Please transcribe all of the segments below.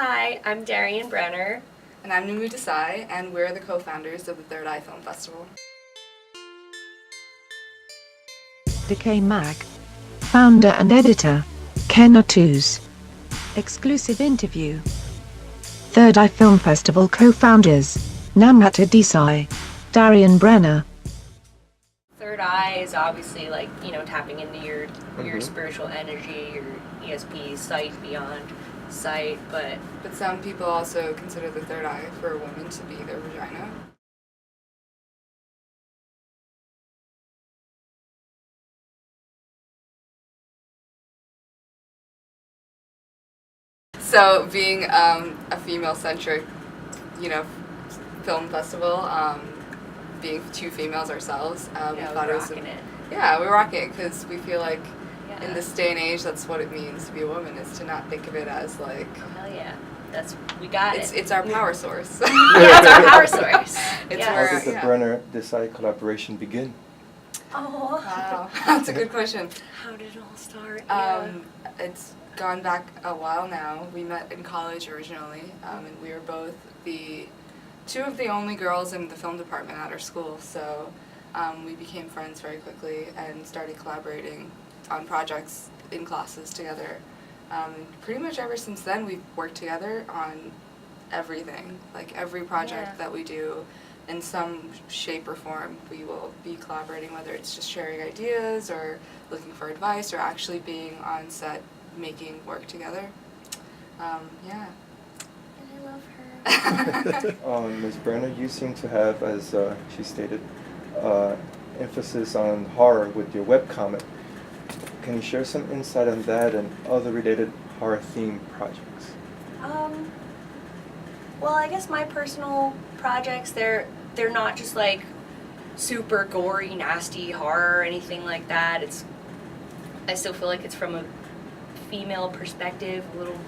Hi, I'm Darian Brenner. And I'm Namrat Desai, and we're the co-founders of the Third Eye Film Festival. DecayMag. Founder and editor, Artuz. Exclusive interview. Third Eye Film Festival co-founders, Namrat Desai, Darian Brenner. Third Eye is obviously tapping into your spiritual energy, your ESP, sight, beyond sight, but some people also consider the third eye for a woman to be their vagina. So being a female-centric, film festival, being two females ourselves, we thought it was we rock it because we feel like in this day and age, that's what it means to be a woman, is to not think of it as like. Oh, hell yeah. We got it. It's our power source. Yeah, it's our power source. How did the Brenner Desai collaboration begin? Oh, wow. That's a good question. How did it all start? It's gone back a while now. We met in college originally, and we were both two of the only girls in the film department at our school, so we became friends very quickly and started collaborating on projects in classes together. Pretty much ever since then, we've worked together on everything. Like every project that we do, in some shape or form, we will be collaborating, whether it's just sharing ideas or looking for advice or actually being on set making work together. And I love her. Ms. Brenner, you seem to have, as she stated, emphasis on horror with your webcomic. Can you share some insight on that and other related horror-themed projects? Well, I guess my personal projects, they're not just like super gory, nasty horror or anything like that. I still feel like it's from a female perspective, a little,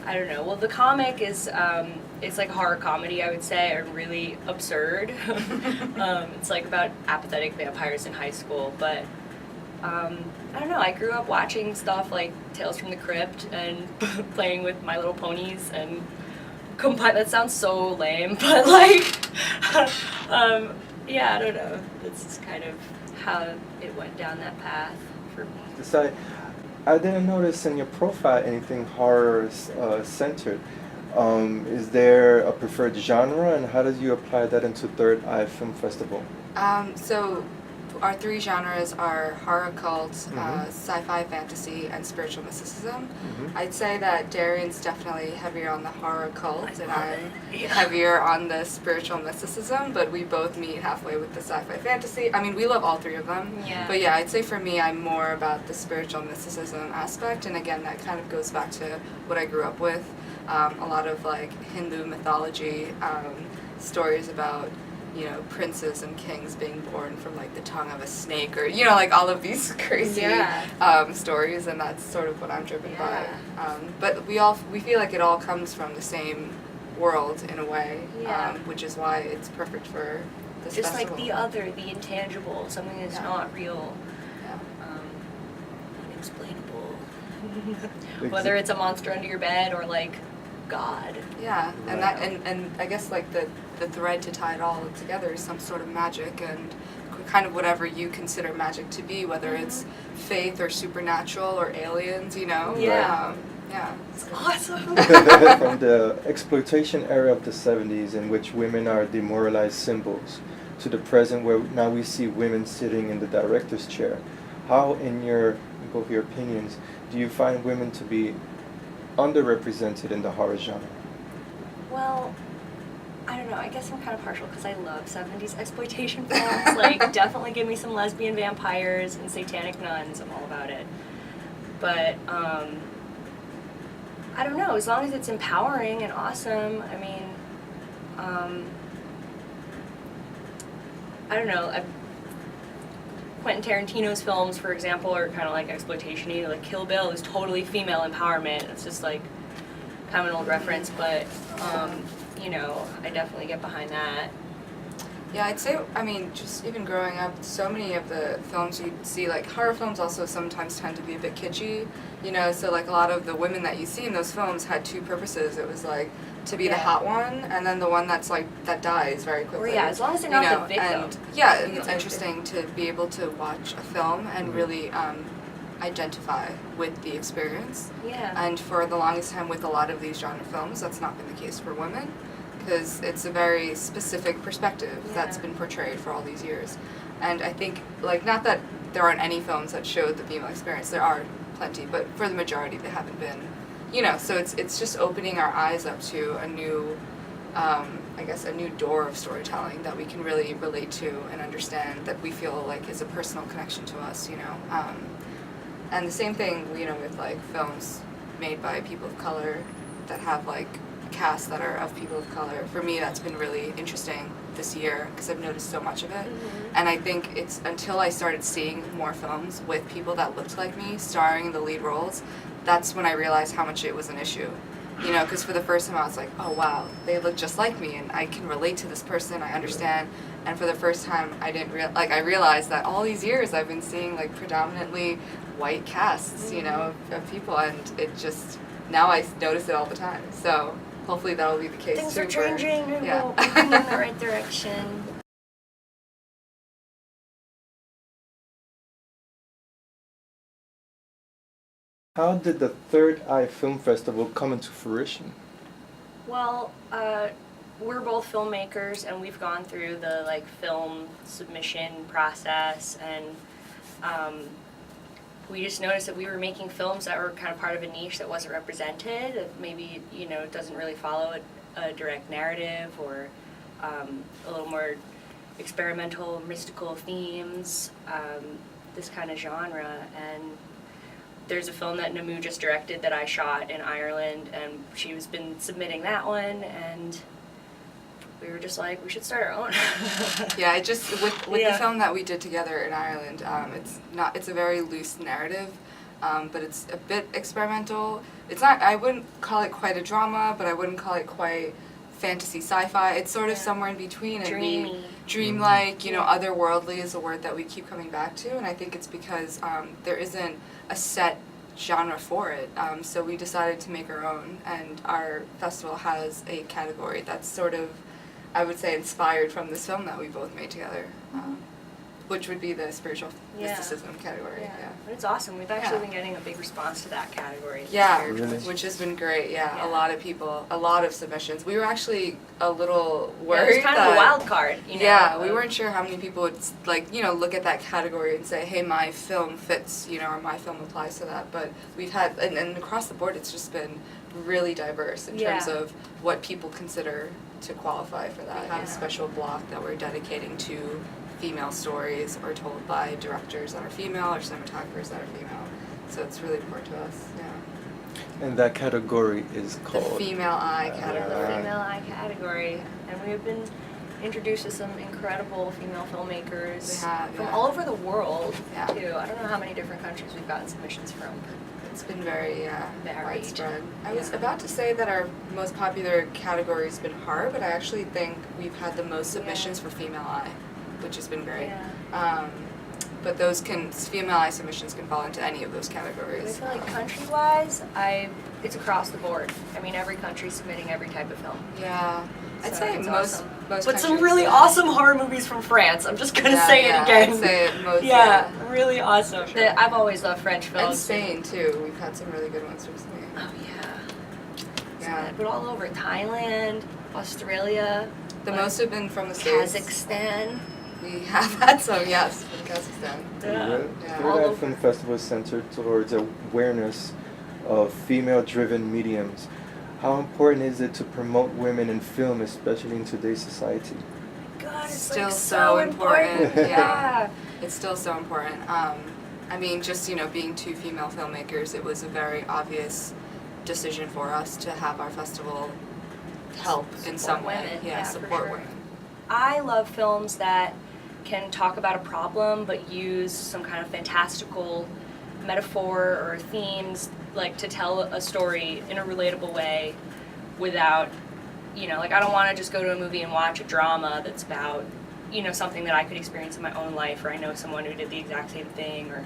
I don't know. Well, the comic is, it's like horror comedy, I would say, and really absurd. It's like about apathetic vampires in high school, but I don't know, I grew up watching stuff like Tales from the Crypt and playing with My Little Ponies and that sounds so lame, but I don't know. It's kind of how it went down that path for me. Desai, I didn't notice in your profile anything horror centered. Is there a preferred genre, and how did you apply that into Third Eye Film Festival? So our three genres are horror cult, sci-fi fantasy, and spiritual mysticism. I'd say that Darian's definitely heavier on the horror cult, and I'm heavier on the spiritual mysticism, but we both meet halfway with the sci-fi fantasy. I mean, we love all three of them, but yeah, I'd say for me, I'm more about the spiritual mysticism aspect, and again, that kind of goes back to what I grew up with. A lot of like Hindu mythology, stories about princes and kings being born from like the tongue of a snake, or like all of these crazy stories, and that's sort of what I'm driven by. But we feel like it all comes from the same world in a way, which is why it's perfect for this just festival. Like the other, the intangible, something that's not real, unexplainable. Whether it's a monster under your bed or like God. Yeah, and that and I guess like the thread to tie it all together is some sort of magic, and kind of whatever you consider magic to be, whether it's faith or supernatural or aliens, Yeah. It's awesome. From the exploitation era of the 70s, in which women are demoralized symbols, to the present where now we see women sitting in the director's chair, how, in both your opinions, do you find women to be underrepresented in the horror genre? Well, I don't know, I guess I'm kind of partial because I love 70s exploitation films. Like, definitely give me some lesbian vampires and satanic nuns, I'm all about it. But, I don't know, as long as it's empowering and awesome, I mean, I don't know, Quentin Tarantino's films, for example, are kind of like exploitation-y. Like Kill Bill is totally female empowerment. It's just like kind of an old reference, but I definitely get behind that. Yeah, I'd say, I mean, just even growing up, so many of the films you see, like horror films also sometimes tend to be a bit kitschy, you know, so like a lot of the women that you see in those films had two purposes. It was like to be the hot one, and then the one that's like, that dies very quickly. Or yeah, as long as they're not the victim. And yeah, it's interesting to be able to watch a film and really identify with the experience. Yeah. And for the longest time with a lot of these genre films, that's not been the case for women, because it's a very specific perspective that's been portrayed for all these years. And I think, like, not that there aren't any films that showed the female experience, there are plenty, but for the majority they haven't been, you know, so it's just opening our eyes up to a new, I guess, a new door of storytelling that we can really relate to and understand, that we feel like is a personal connection to us, you know. And the same thing, you know, with like films made by people of color that have like casts that are of people of color. For me, that's been really interesting this year because I've noticed so much of it. And I think it's until I started seeing more films with people that looked like me starring in the lead roles, that's when I realized how much it was an issue. You know, because for the first time I was like, oh wow, they look just like me and I can relate to this person, I understand. And for the first time I didn't I realized that all these years I've been seeing like predominantly white casts, you know, of people, and it just, now I notice it all the time. So hopefully that'll be the case Things too. are changing and yeah. we're moving in the right direction. How did the Third Eye Film Festival come into fruition? Well, we're both filmmakers and we've gone through the like film submission process, and we just noticed that we were making films that were kind of part of a niche that wasn't represented, that maybe, you know, doesn't really follow a direct narrative, or a little more experimental, mystical themes, this kind of genre. And there's a film that Namu just directed that I shot in Ireland, and she's been submitting that one, and we were just like, we should start our own. Yeah, I just, with the film that we did together in Ireland, it's a very loose narrative, but it's a bit experimental. It's not, I wouldn't call it quite a drama, but I wouldn't call it quite fantasy sci-fi. It's sort of somewhere in between. Dreamy. And dreamlike, you know, otherworldly is a word that we keep coming back to, and I think it's because there isn't a set genre for it. So we decided to make our own, and our festival has a category that's sort of, I would say, inspired from this film that we both made together, which would be the spiritual mysticism category. Yeah. But it's awesome. We've actually been getting a big response to that category. Yeah, Really? which has been great. Yeah, a lot of people, a lot of submissions. We were actually a little worried. It was kind of a wild card, you know. Yeah, we weren't sure how many people would, like, you know, look at that category and say, hey, my film fits, you know, or my film applies to that. But we've had, and across the board, it's just been really diverse in terms of what people consider to qualify for that. We have a special block that we're dedicating to female stories, or told by directors that are female or cinematographers that are female. So it's really important to us. Yeah. And that category is called The Female Eye category. The female eye category, and we have been introduced to some incredible female filmmakers from all over the world too. I don't know how many different countries we've gotten submissions from. It's been very varied. widespread. I was about to say that our most popular category has been horror, but I actually think we've had the most submissions for female eye, which has been great. But those female eye submissions can fall into any of those categories. I feel like country-wise, it's across the board. I mean, every country's submitting every type of film. Yeah. I'd say most awesome. most But some countries, really awesome horror movies from France. I'm just gonna say it again. I'd say it most. Really awesome. Sure. I've always loved French films. And Spain too. We've had some really good ones from Spain. Oh Yeah. But all over Thailand, Australia. The most have been from the States. Kazakhstan. We have had some, yes, from Kazakhstan. The Yeah. Third Eye Film Festival is centered towards awareness of female-driven mediums. How important is it to promote women in film, especially in today's society? God, it's Still like so important. Yeah. It's still so important. I mean, just, you know, being two female filmmakers, it was a very obvious decision for us to have our festival help in some way. Women. Yeah, For support sure. women. I love films that can talk about a problem but use some kind of fantastical metaphor or themes, like to tell a story in a relatable way without, you know, like I don't want to just go to a movie and watch a drama that's about you know, something that I could experience in my own life, or I know someone who did the exact same thing, or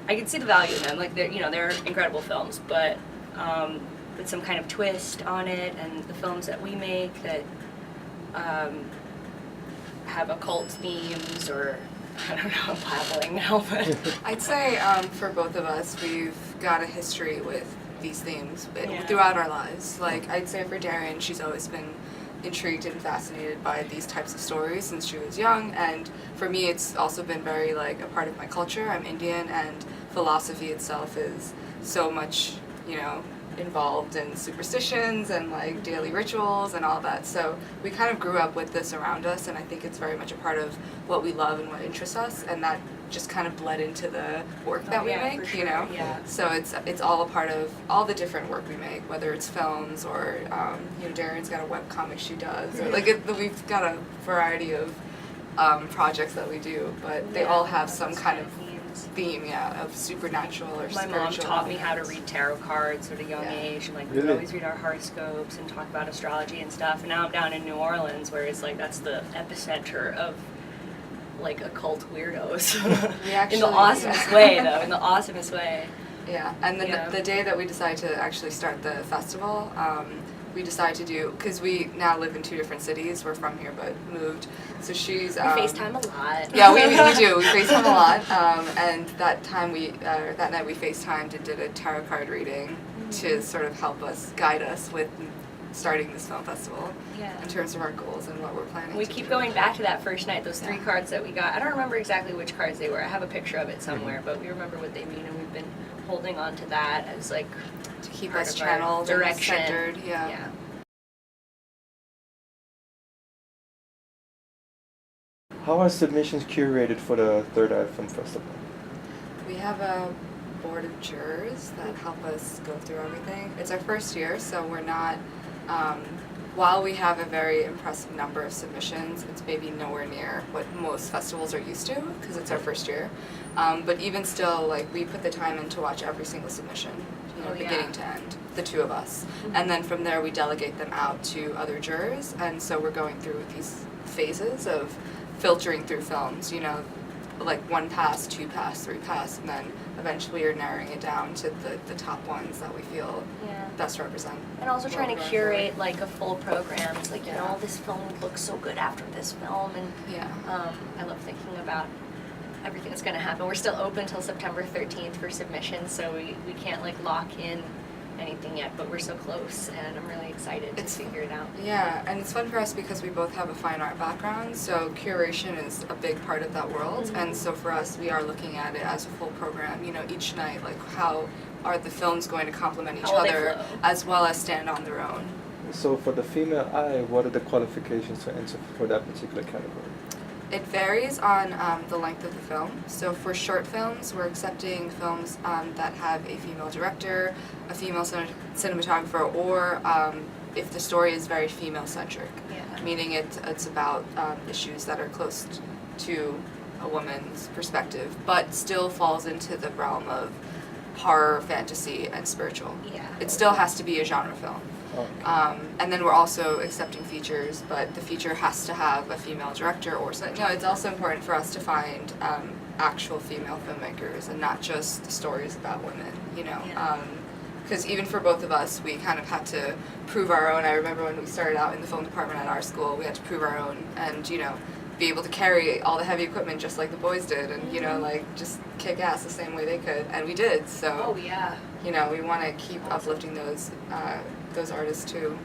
I can see the value in them. Like, they're incredible films, but with some kind of twist on it, and the films that we make that have occult themes, or I don't know, I'm babbling now, but I'd say for both of us, we've got a history with these themes Yeah. throughout our lives. Like, I'd say for Darian, she's always been intrigued and fascinated by these types of stories since she was young, and for me it's also been very like a part of my culture. I'm Indian, and philosophy itself is so much, you know, involved in superstitions and like daily rituals and all that. So we kind of grew up with this around us, and I think it's very much a part of what we love and what interests us, and that just kind of bled into the work that we yeah, make, for you sure, know? yeah. So it's all a part of all the different work we make, whether it's films or, you know, Darian's got a webcomic she does, or like we've got a variety of projects that we do, but they all have some kind of theme, of supernatural or My spiritual. mom taught me how to read tarot cards at a young Yeah. age, and like we would Really? always read our horoscopes and talk about astrology and stuff. And now I'm down in New Orleans, where it's like that's the epicenter of like occult weirdos. We In actually, the awesomest way, though. In the awesomest way. Yeah, and then Yeah. the day that we decided to actually start the festival, we decided to do, because we now live in 2 different cities. We're from here but moved. So she's We FaceTime a lot. Yeah, we do. We FaceTime a lot. And that time that night we FaceTimed and did a tarot card reading to sort of help us, guide us with starting this film festival Yeah. in terms of our goals and what we're planning We to keep do. going back to that first night, those 3 Yeah. cards that we got. I don't remember exactly which cards they were. I have a picture of it somewhere, but we remember what they mean, and we've been holding on to that as like To keep part us of our channeled and direction. centered. Yeah. How are submissions curated for the Third Eye Film Festival? We have a board of jurors that help us go through everything. It's our first year, so we're not, while we have a very impressive number of submissions, it's maybe nowhere near what most festivals are used to, because it's our first year. But even still, like, we put the time in to watch every single submission, you know, Oh, yeah. beginning to end, the 2 of us. And then from there, we delegate them out to other jurors, and so we're going through these phases of filtering through films, you know, like 1 pass, 2 pass, 3 pass, and then eventually you're narrowing it down to the top ones that we feel Yeah. best represent. And also what trying we're to going curate for. like a full program. It's like, you Yeah. know, this film would look so good after this film, and Yeah. I love thinking about everything that's going to happen. We're still open till September 13th for submissions, so we can't like lock in anything yet, but we're so close, and I'm really excited to It's- figure it out. Yeah, and it's fun for us because we both have a fine art background, so curation is a big part of that world. And so for us, we are looking at it as a full program, you know, each night, like how are the films going to complement each How will they other flow? as well as stand on their own. So for the female eye, what are the qualifications to enter for that particular category? It varies on the length of the film. So for short films, we're accepting films that have a female director, a female cinematographer, or if the story is very female-centric, Yeah. meaning it's about issues that are close to a woman's perspective, but still falls into the realm of horror, fantasy, and spiritual. Yeah. It still has to be a genre film. Okay. And then we're also accepting features, but the feature has to have a female director or something. No, it's also important for us to find actual female filmmakers and not just stories about women, you know. Yeah. Because even for both of us, we kind of had to prove our own. I remember when we started out in the film department at our school, we had to prove our own and, you know, be able to carry all the heavy equipment just like the boys did and, you know, like just kick ass the same way they could. And we did, so. Oh yeah. You know, we want to keep uplifting those artists too.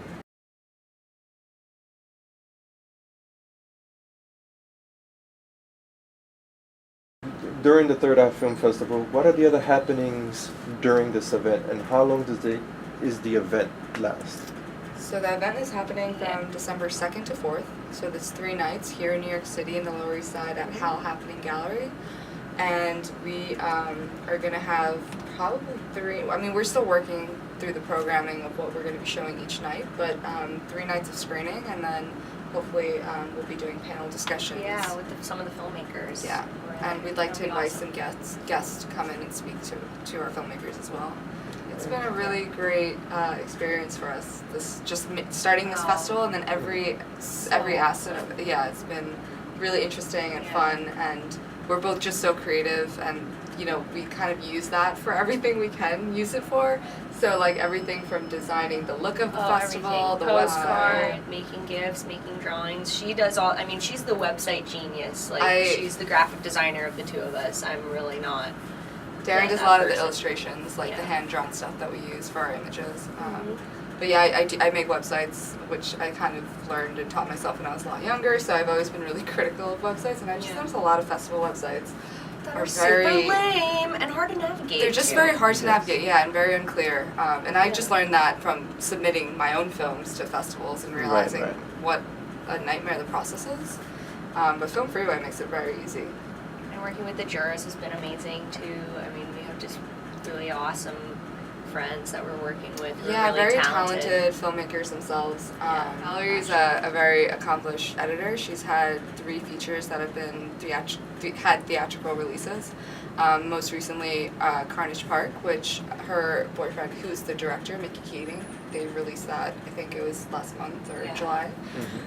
During the Third Eye Film Festival, what are the other happenings during this event, and how long is the event last? So the event is happening from December 2nd to 4th. So that's 3 nights here in New York City in the Lower East Side at Hal Happening Gallery. And we are going to have probably 3, I mean, we're still working through the programming of what we're going to be showing each night, but 3 nights of screening, and then hopefully we'll be doing panel discussions. Yeah, with some of the filmmakers. Yeah, Right. and we'd like to That'll be invite awesome. some guests to come in and speak to our filmmakers as well. It's been a really great experience for us. This just starting this Wow. festival, and then every asset of it. Yeah, it's been really interesting and fun, and we're both just so creative, and you know, we kind of use that for everything we can use it for. So like everything from designing the look of the festival, the postcard, making gifts, making drawings. She does all. I mean, she's the website genius. Like she's the graphic designer of the two of us. I'm really not. Darian does a lot of the illustrations, like the hand-drawn stuff that we use for our images. But yeah, I make websites, which I kind of learned and taught myself when I was a lot younger, so I've always been really critical of websites, and I just noticed a lot of festival websites are very super lame and hard to navigate. They're just very hard to navigate, and very unclear. And I just learned that from submitting my own films to festivals and realizing what a nightmare the process is. But Film Freeway makes it very easy. And working with the jurors has been amazing too. I mean, we have just really awesome friends that we're working with. Yeah, really very talented filmmakers themselves. Valerie's a very accomplished editor. She's had 3 features that have been had theatrical releases. Most recently, Carnage Park, which her boyfriend, who's the director, Mickey Keating, they released that, I think it was last month or July.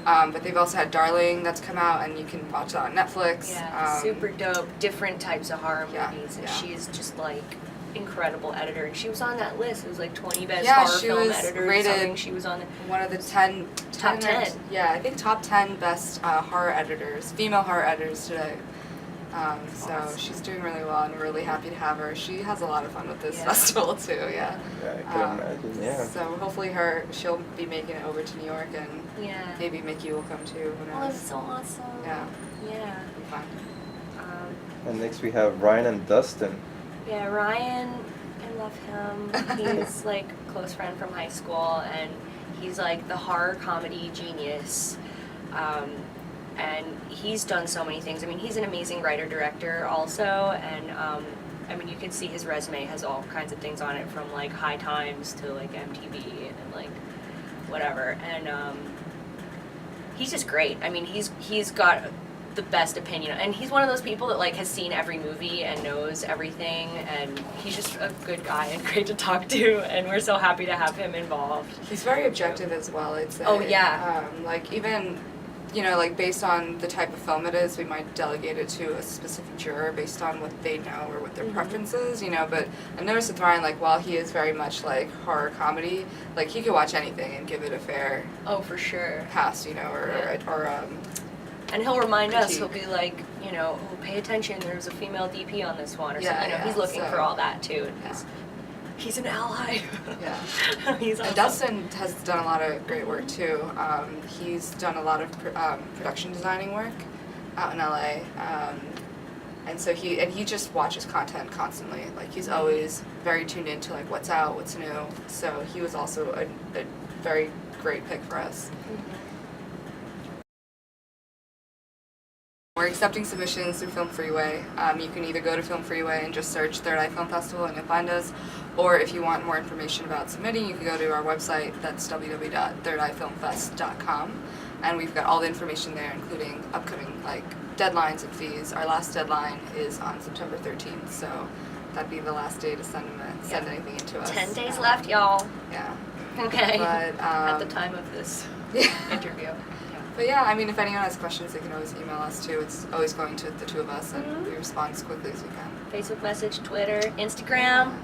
But they've also had Darling that's come out, and you can watch that on Netflix. Yeah, super dope. Different types of horror movies, and she's just like incredible editor, and she was on that list. It was like 20 best horror film editors. Rated she was on one of the 10 top 10. Yeah, I think top 10 best horror editors, female horror editors today. So she's doing really well, and we're really happy to have her. She has a lot of fun with this festival too. Yeah, I can imagine. Yeah. So hopefully she'll be making it over to New York, and maybe Mickey will come too. Who knows? Oh, that's so awesome. Yeah. Yeah. It'll be fun. And next we have Ryan and Dustin. Yeah, Ryan, I love him. He's like a close friend from high school, and he's like the horror comedy genius. And he's done so many things. I mean, he's an amazing writer-director also, and I mean, you can see his resume has all kinds of things on it, from like High Times to like MTV and like whatever. And he's just great. I mean, he's got the best opinion, and he's one of those people that like has seen every movie and knows everything, and he's just a good guy and great to talk to, and we're so happy to have him involved. He's very objective as well, I'd say. Oh yeah. Like even, you know, like based on the type of film it is, we might delegate it to a specific juror based on what they know or what their preference is, you know. But I've noticed with Ryan, like while he is very much like horror comedy, like he could watch anything and give it a fair for sure pass, you know, or and he'll remind us. He'll be like, you know, oh, pay attention. There's a female DP on this one, or something. You know, he's looking for all that too. And he's an ally. Yeah. He's awesome. And Dustin has done a lot of great work too. He's done a lot of production designing work out in LA, and so he just watches content constantly. Like he's always very tuned into like what's out, what's new. So he was also a very great pick for us. We're accepting submissions through Film Freeway. You can either go to Film Freeway and just search Third Eye Film Festival and you'll find us, or if you want more information about submitting, you can go to our website. That's www.thirdeyefilmfest.com, and we've got all the information there, including upcoming like deadlines and fees. Our last deadline is on September 13th, so that'd be the last day to send anything into us. 10 days left, y'all. Yeah. Okay. But at the time of this interview. But yeah, I mean, if anyone has questions, they can always email us too. It's always going to the two of us, and we respond as quickly as we can. Facebook message, Twitter, Instagram.